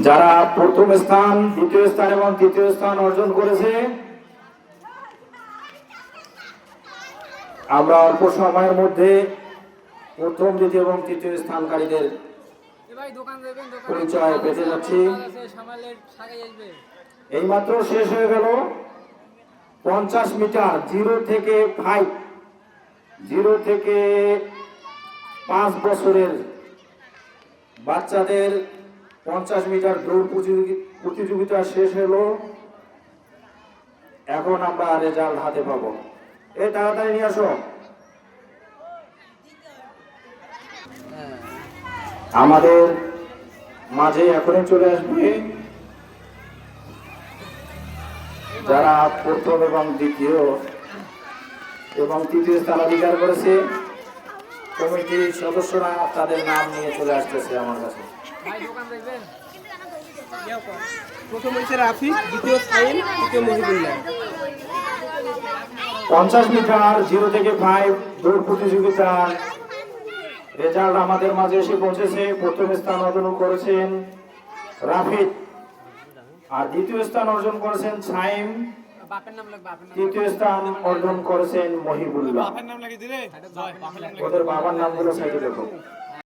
যারা প্রথম স্থান, দ্বিতীয় স্থান এবং তৃতীয় স্থান অর্জন করেছে, আমরা অল্প সময়ের মধ্যে প্রথম, দ্বিতীয় এবং তৃতীয় স্থানকারীদের পরিচয় পেতে যাচ্ছি। এইমাত্র শেষ হয়ে গেল 50 মিটার 0 থেকে 5 বছরের বাচ্চাদের 50 মিটার দৌড় প্রতিযোগিতা শেষ হলো। এখন আমরা রেজাল্ট হাতে পাবো। এই তাড়াতাড়ি নিয়ে আসো। আমাদের মাঝে এখনই চলে আসবে যারা প্রথম এবং দ্বিতীয় এবং তৃতীয় স্থান অধিকার করেছে। কমিটির সদস্যরা তাদের নাম নিয়ে চলে আসতেছে আমার কাছে। প্রথম হয়েছে রাফি, দ্বিতীয় সাইন, তৃতীয় মহিবুল্লাহ। 50 মিটার 0 থেকে 5 দৌড় প্রতিযোগিতার রেজাল্ট আমাদের মাঝে এসে পৌঁছেছে। প্রথম স্থান অর্জন করেছেন রাফিদ, আর দ্বিতীয় স্থান অর্জন করেছেন সাইম, তৃতীয় স্থান অর্জন করেছেন মহিবুল্লাহ। ওদের বাবার নামগুলো সাইডে দেখো।